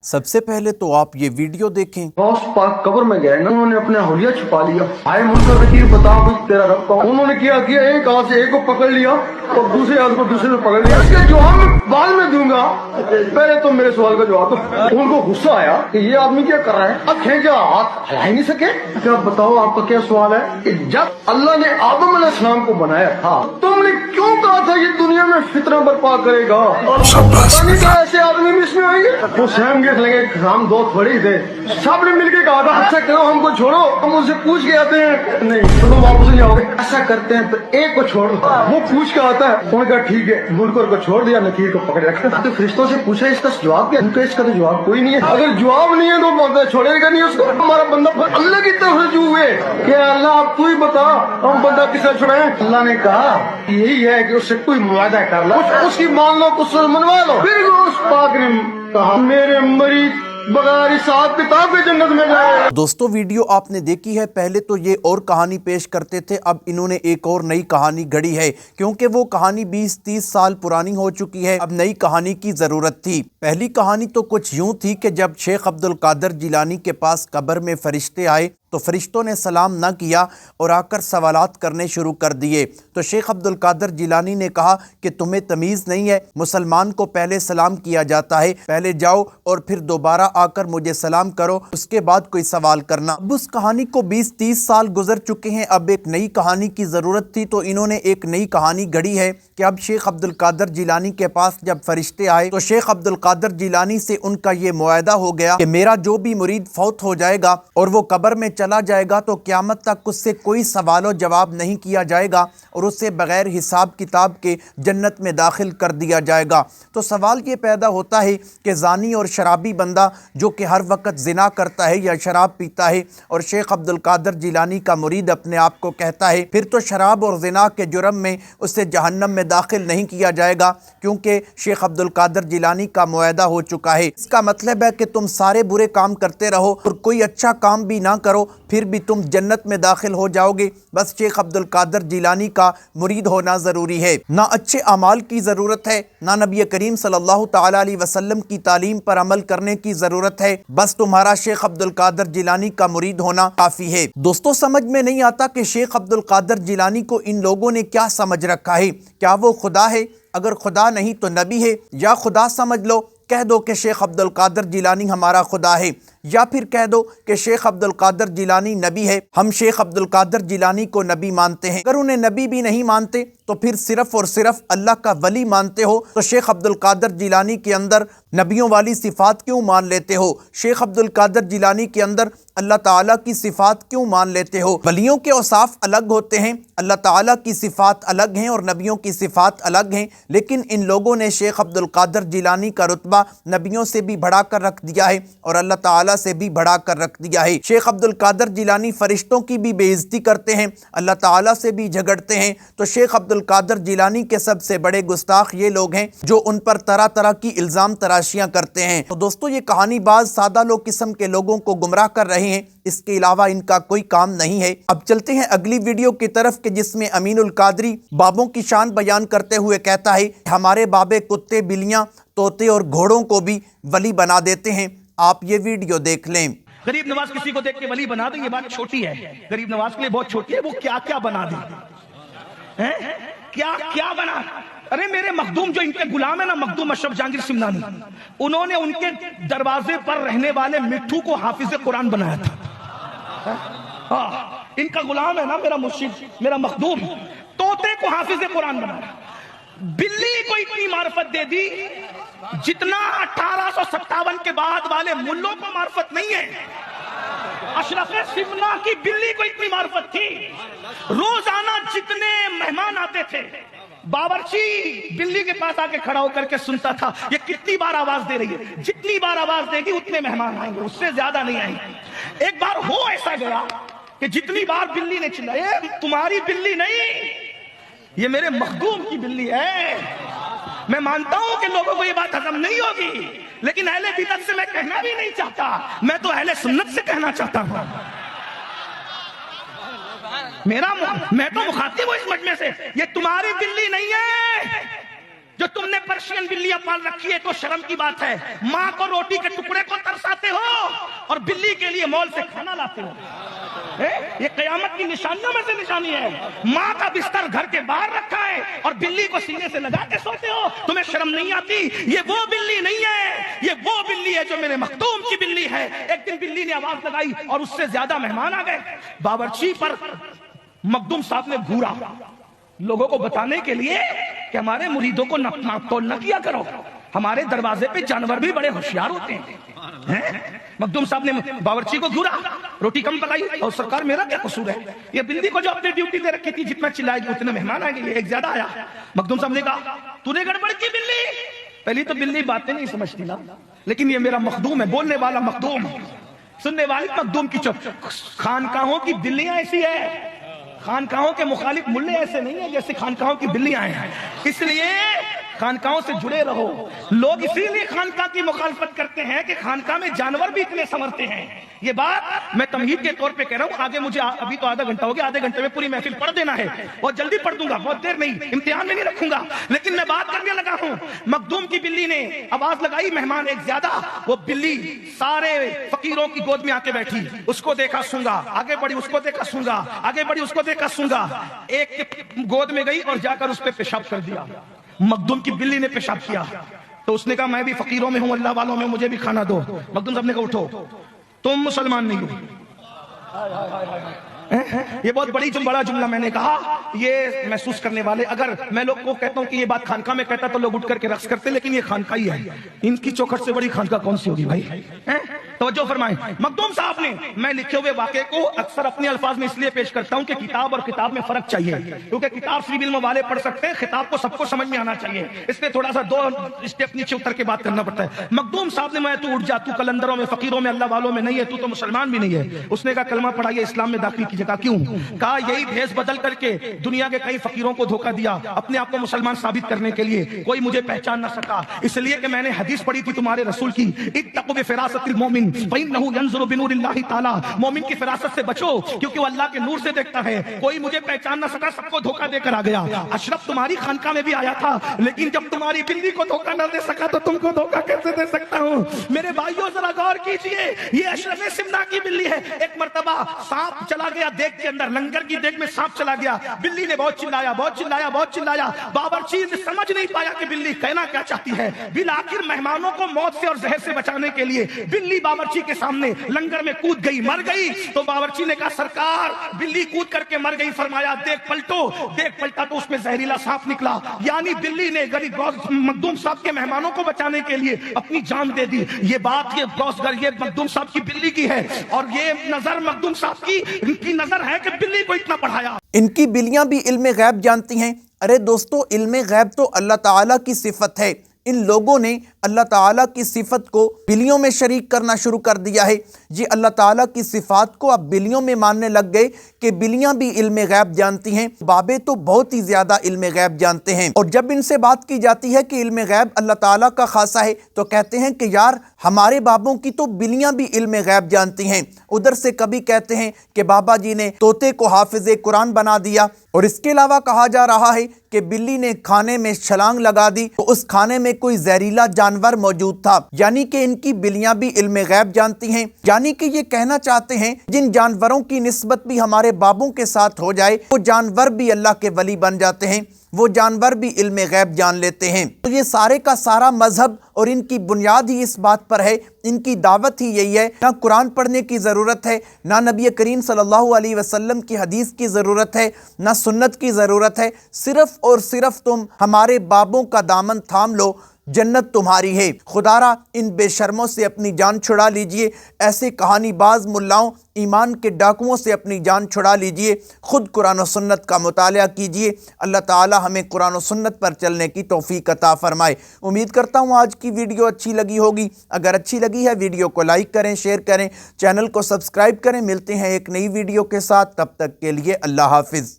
सबसे पहले तो आप ये वीडियो देखें। गौस पाक कब्र में गए ना, उन्होंने अपना हुलिया छुपा लिया। आए मुनकर नकीर बताओ कुछ तेरा रब कौन? उन्होंने क्या किया, एक हाथ से एक को पकड़ लिया और दूसरे हाथ को दूसरे से पकड़ लिया। इसके जवाब में बाद में दूंगा, पहले तो मेरे सवाल का जवाब दो। उनको गुस्सा आया कि ये आदमी क्या कर रहा है, अब खींचा हाथ हिला ही नहीं सके। क्या बताओ आपका क्या सवाल है कि जब अल्लाह ने आदम अलैहिस्सलाम को बनाया था, तुमने क्यों कहा था ये दुनिया में फितना बर्पा करेगा और ऐसे आदमी भी इसमें आएंगे? वो सहम गए लगे, हम दो थोड़े ही थे, सबने मिलके कहा था अच्छा करो हमको छोड़ो, हम उनसे पूछ के आते हैं नहीं तो तुम वापस नहीं आओगे। ऐसा करते हैं तो एक को छोड़ दो, वो पूछ के आता है, उन्होंने कहा ठीक है, मुनकर को छोड़ दिया, नकीर को पकड़ रखा। तो फरिश्तों से पूछा इसका जवाब क्या? उनका इसका तो जवाब कोई नहीं है। अगर जवाब नहीं है तो छोड़ेगा नहीं उसको। हमारा बंदा अल्लाह की तरफ रजू हुए कि अल्लाह आप तू ही बता हम बंदा किसे छुड़ाएं। अल्लाह ने कहा यही है कि उससे कोई मुआदा कर लो, उसकी मान लो, कुछ मनवा लो। फिर उस पाक ने कहा मेरे मरीज बगैर हिसाब किताब के जन्नत में जाए। दोस्तों वीडियो आपने देखी है, पहले तो ये और कहानी पेश करते थे, अब इन्होंने एक और नई कहानी गढ़ी है क्योंकि वो कहानी 20-30 साल पुरानी हो चुकी है। अब नई कहानी की ज़रूरत थी। पहली कहानी तो कुछ यूं थी कि जब शेख अब्दुल कादर जिलानी के पास कब्र में फरिश्ते आए तो फरिश्तों ने सलाम न किया और आकर सवालात करने शुरू कर दिए। तो शेख अब्दुल कादर जिलानी ने कहा कि तुम्हें तमीज़ नहीं है, मुसलमान को पहले सलाम किया जाता है, पहले जाओ और फिर दोबारा आकर मुझे सलाम करो, उसके बाद कोई सवाल करना। अब उस कहानी को 20-30 साल गुजर चुके हैं, अब एक नई कहानी की ज़रूरत थी तो इन्होंने एक नई कहानी गढ़ी है कि अब शेख अब्दुल कादर जिलानी के पास जब फरिश्ते आए तो शेख अब्दुल कादर जिलानी से उनका ये मुआहदा हो गया कि मेरा जो भी मुरीद फौत हो जाएगा और वो कब्र में चला जाएगा तो क़यामत तक उससे कोई सवाल जवाब नहीं किया जाएगा और उससे बग़ैर हिसाब किताब के जन्नत में दाखिल कर दिया जाएगा। तो सवाल ये पैदा होता है कि ज़ानी और शराबी बंदा जो कि हर वक्त ज़िना करता है या शराब पीता है और शेख अब्दुल कादर जिलानी का मुरीद अपने आप को कहता है, फिर तो शराब और ज़िना के जुर्म में उससे जहन्नम में दाखिल नहीं किया जाएगा क्योंकि शेख अब्दुल कादर जिलानी का मुआहदा हो चुका है। इसका मतलब है कि तुम सारे बुरे काम करते रहो और कोई अच्छा काम भी ना करो, फिर भी तुम जन्नत में दाखिल हो जाओगे। बस शेख अब्दुल कादर जिलानी का मुरीद होना ज़रूरी है। ना अच्छे अमाल की ज़रूरत है, ना नबी करीम सल्लल्लाहु ताला अलैहि वसल्लम की तालीम पर अमल करने की ज़रूरत है, बस तुम्हारा शेख अब्दुल कादर जिलानी का मुरीद होना काफ़ी है। दोस्तों समझ में नहीं आता कि शेख अब्दुल कादर जिलानी को इन लोगों ने क्या समझ रखा है। क्या वो खुदा है? अगर खुदा नहीं तो नबी है, या खुदा समझ लो, कह दो कि शेख अब्दुल कादर जिलानी हमारा खुदा है, या फिर कह दो कि शेख अब्दुल कादर जिलानी नबी है, हम शेख अब्दुल कादर जिलानी को नबी मानते हैं। अगर उन्हें नबी भी नहीं मानते तो फिर सिर्फ और सिर्फ अल्लाह का वली मानते हो, तो शेख अब्दुल कादर जिलानी के अंदर नबियों वाली सिफ़ात क्यों मान लेते हो? शेख अब्दुल कादर जिलानी के अंदर अल्लाह ताला की सिफ़ात क्यों मान लेते हो? वलियों के औसाफ अलग होते हैं, अल्लाह ताला की सिफ़ात अलग हैं और नबियों की सिफ़ात अलग हैं, लेकिन इन लोगों ने शेख अब्दुल कादर जिलानी का रुतबा नबियों से भी बढ़ा कर रख दिया है और अल्लाह ताला से भी बढ़ा कर रख दिया है। शेख अब्दुल कादर जिलानी फरिश्तों की भी बेइज्जती करते हैं, अल्लाह ताला से भी झगड़ते हैं। तो शेख अब्दुल कादर जिलानी के सबसे बड़े गुस्ताख ये लोग हैं जो उन पर तरह तरह की इल्ज़ाम तराशियां करते हैं। तो दोस्तों ये कहानी बाज सादा लोग किस्म के लोगों को गुमराह कर रहे हैं, इसके अलावा इनका कोई काम नहीं है। अब चलते हैं अगली वीडियो की तरफ कि जिसमें अमीनुल कादरी बाबों की शान बयान करते हुए कहता है हमारे बाबे कुत्ते, बिल्लियां, तोते और घोड़ों को भी वली बना देते हैं। आप ये वीडियो देख लें। गरीब नवाज किसी को देख के वली बना दे, ये बात छोटी है, गरीब नवाज के लिए बहुत छोटी है। वो क्या क्या बना दे, क्या क्या बना। अरे मेरे मखदूम जो इनके गुलाम है ना, मखदूम अशरफ जहांगीर सिमनानी, उन्होंने उनके दरवाजे पर रहने वाले मिट्ठू को हाफिज कुरान बनाया था। हाँ, इनका गुलाम है ना मेरा मुर्शिद, मेरा मखदूम, तोते को हाफिज कुरान बनाया। बिल्ली को इतनी मार्फत दे दी जितना 1857 के बाद वाले मुल्लों को मार्फत नहीं है। अशरफ सिमना की बिल्ली को इतनी मार्फत थी, रोजाना जितने मेहमान आते थे बावर्ची बिल्ली के पास आके खड़ा होकर के सुनता था ये कितनी बार आवाज दे रही है, जितनी बार आवाज देगी उतने मेहमान आएंगे, उससे ज्यादा नहीं आएंगे। एक बार हो ऐसा गया कि जितनी बार बिल्ली ने चिल्लाया, तुम्हारी बिल्ली नहीं, ये मेरे मखदूम की बिल्ली है। मैं मानता हूं कि लोगों को ये बात हजम नहीं होगी, लेकिन अहले बिदअत से मैं कहना भी नहीं चाहता, मैं तो अहले सुन्नत से कहना चाहता हूं। मैं तो मुखातिब हूं इस मजमे से, ये तुम्हारी बिल्ली नहीं है, جو تم نے پرشین بلیاں پال رکھی ہے تو شرم کی بات ہے، ماں کو روٹی کے ٹکڑے کو ترساتے ہو اور بلی کے لیے مول سے کھانا لاتے ہو۔ یہ قیامت کی نشانیوں میں سے نشانی ہے، ماں کا بستر گھر کے باہر رکھا ہے اور بلی کو سینے سے لگا کے سوتے ہو، تمہیں شرم نہیں آتی؟ یہ وہ بلی نہیں ہے، یہ وہ بلی ہے جو میرے مخدوم کی بلی ہے۔ ایک دن بلی نے آواز لگائی اور اس سے زیادہ مہمان آ گئے، باورچی پر مخدوم صاحب نے گھورا لوگوں کو بتانے کے لیے کہ ہمارے مریدوں کو ناپ تول نہ کیا کرو، ہمارے دروازے پہ جانور بھی بڑے ہوشیار ہوتے ہیں۔ مخدوم صاحب نے باورچی کو گھورا، روٹی کم پکائی، اور سرکار میرا کیا قصور ہے؟ یہ بلی کو جو اپنی ڈیوٹی دے رکھی تھی جتنا چلائے گی اتنے مہمان آئیں گے، ایک زیادہ آیا۔ مخدوم صاحب نے کہا تو نے گڑبڑ کی بلی؟ پہلی تو بلی باتیں نہیں سمجھتی نا، لیکن یہ میرا مخدوم ہے، بولنے والا مخدوم، سننے والی مخدوم کی چپ۔ خانقاہوں کی بلیاں ایسی ہے، خانقاہوں کے مخالف ملے ایسے نہیں ہیں جیسے خانقاہوں کی بلیاں ہیں، اس لیے خانقاہوں سے جڑے رہو۔ لوگ اسی لیے خانقاہ کی مخالفت کرتے ہیں کہ خانقاہ میں جانور بھی اتنے سنورتے ہیں۔ یہ بات میں تمہید کے طور پہ کہہ رہا ہوں، آگے مجھے ابھی تو آدھا گھنٹہ ہو گیا، آدھے گھنٹے میں پوری محفل پڑھ دینا ہے، بہت جلدی پڑھ دوں گا، بہت دیر نہیں، امتحان میں نہیں رکھوں گا، لیکن میں بات کرنے لگا ہوں۔ مخدوم کی بلی نے آواز لگائی، مہمان ایک زیادہ، وہ بلی سارے فقیروں کی گود میں آ کے بیٹھی، اس کو دیکھا سونگا، آگے بڑھی، اس کو دیکھا سونگا، آگے بڑھی، اس کو دیکھا سونگا، ایک گود میں گئی اور جا کر اس پہ پیشاب کر دیا۔ مخدوم کی بلی نے پیشاب کیا تو اس نے کہا میں بھی فقیروں میں ہوں، اللہ والوں میں، مجھے بھی کھانا دو۔ مخدوم صاحب نے کہا اٹھو، تم مسلمان نہیں ہو۔ یہ بہت بڑا جملہ میں نے کہا، یہ محسوس کرنے والے، اگر میں لوگ کو کہتا ہوں کہ یہ بات خانقاہ میں کہتا تو لوگ اٹھ کر کے رقص کرتے، لیکن یہ خانقاہی ہے، ان کی چوکھٹ سے بڑی خانقاہ کون سی ہوگی بھائی؟ توجہ فرمائیں۔ مخدوم صاحب نے، میں لکھے ہوئے واقعے کو اکثر اپنے الفاظ میں اس لیے پیش کرتا ہوں کہ کتاب اور کتاب میں فرق چاہیے، کیونکہ کتاب صرف علم والے پڑھ سکتے ہیں، خطاب کو سب کو سمجھ میں آنا چاہیے، اس لیے تھوڑا سا دو اسٹیپ نیچے اتر کے بات کرنا پڑتا ہے۔ مخدوم صاحب نے، میں تو اٹھ جا، تو قلندروں میں، فقیروں میں، اللہ والوں میں نہیں ہے، تو مسلمان بھی نہیں ہے۔ اس نے کہا کلمہ پڑھائیے، اسلام میں داخل کیجیے۔ کہا کیوں؟ کہا یہی بھیس بدل کر کے دنیا کے کئی فقیروں کو دھوکہ دیا اپنے آپ کو مسلمان ثابت کرنے کے لیے، کوئی مجھے پہچان نہ سکا، اس لیے کہ میں نے حدیث پڑھی تھی تمہارے رسول کی، اتقوا بفراست المؤمن فإنه ينظر بنور اللہ تعالی، مومن کی فراست سے بچو کیونکہ وہ اللہ کے نور سے دیکھتا ہے۔ کوئی مجھے پہچان نہ سکا، سب کو دھوکہ دے کر آ گیا۔ اشرف تمہاری خانقاہ میں بھی آیا تھا، لیکن جب تمہاری بلی کو دھوکہ نہ دے سکا تو تم کو دھوکہ کیسے دے سکتا ہوں؟ میرے بھائیوں ذرا غور کیجئے، یہ اشرف سمنا کی بلی ہے۔ ایک مرتبہ سانپ چلا گیا دیگ کے اندر، لنگر کی دیگ میں سانپ چلا گیا، بلی نے بہت چلایا، بہت چلایا، بہت چلایا، باورچی سمجھ نہیں پایا کہ بلی کہنا کیا چاہتی ہے۔ بالآخر مہمانوں کو موت سے اور زہر سے بچانے کے لیے بلی باورچی کے سامنے لنگر میں کود گئی، مر گئی۔ تو باورچی نے کہا سرکار بلی کود کر کے مر گئی، فرمایا دیکھ پلٹو۔ دیکھ پلٹا تو اس میں زہریلا سانپ نکلا، یعنی بلی نے غریب مخدوم صاحب کے مہمانوں کو بچانے کے لیے اپنی جان دے دی۔ یہ بات یہ مخدوم صاحب کی بلی کی ہے، اور یہ نظر مخدوم صاحب کی نظر ہے کہ بلی کو اتنا پڑھایا۔ ان کی بلیاں بھی علم غیب جانتی ہیں۔ ارے دوستو، علم غیب تو اللہ تعالیٰ کی صفت ہے، ان لوگوں نے اللہ تعالیٰ کی صفت کو بلیوں میں شریک کرنا شروع کر دیا ہے۔ یہ اللہ تعالیٰ کی صفات کو اب بلیوں میں ماننے لگ گئے کہ بلیاں بھی علم غیب جانتی ہیں۔ بابے تو بہت ہی زیادہ علم غیب جانتے ہیں، اور جب ان سے بات کی جاتی ہے کہ علم غیب اللہ تعالیٰ کا خاصہ ہے تو کہتے ہیں کہ یار ہمارے بابوں کی تو بلیاں بھی علم غیب جانتی ہیں۔ ادھر سے کبھی کہتے ہیں کہ بابا جی نے طوطے کو حافظ قرآن بنا دیا، اور اس کے علاوہ کہا جا رہا ہے کہ بلی نے کھانے میں چھلانگ لگا دی تو اس کھانے میں کوئی زہریلا جانور موجود تھا، یعنی کہ ان کی بلیاں بھی علم غیب جانتی ہیں۔ یعنی کہ یہ کہنا چاہتے ہیں جن جانوروں کی نسبت بھی ہمارے بابوں کے ساتھ ہو جائے وہ جانور بھی اللہ کے ولی بن جاتے ہیں، وہ جانور بھی علم غیب جان لیتے ہیں۔ تو یہ سارے کا سارا مذہب اور ان کی بنیاد ہی اس بات پر ہے، ان کی دعوت ہی یہی ہے، نہ قرآن پڑھنے کی ضرورت ہے، نہ نبی کریم صلی اللہ علیہ وسلم کی حدیث کی ضرورت ہے، نہ سنت کی ضرورت ہے، صرف اور صرف تم ہمارے بابوں کا دامن تھام لو، جنت تمہاری ہے۔ خدارا ان بے شرموں سے اپنی جان چھڑا لیجئے، ایسے کہانی باز ملاؤں ایمان کے ڈاکوؤں سے اپنی جان چھڑا لیجئے، خود قرآن و سنت کا مطالعہ کیجئے۔ اللہ تعالی ہمیں قرآن و سنت پر چلنے کی توفیق عطا فرمائے۔ امید کرتا ہوں آج کی ویڈیو اچھی لگی ہوگی، اگر اچھی لگی ہے ویڈیو کو لائک کریں، شیئر کریں، چینل کو سبسکرائب کریں۔ ملتے ہیں ایک نئی ویڈیو کے ساتھ، تب تک کے لیے اللہ حافظ۔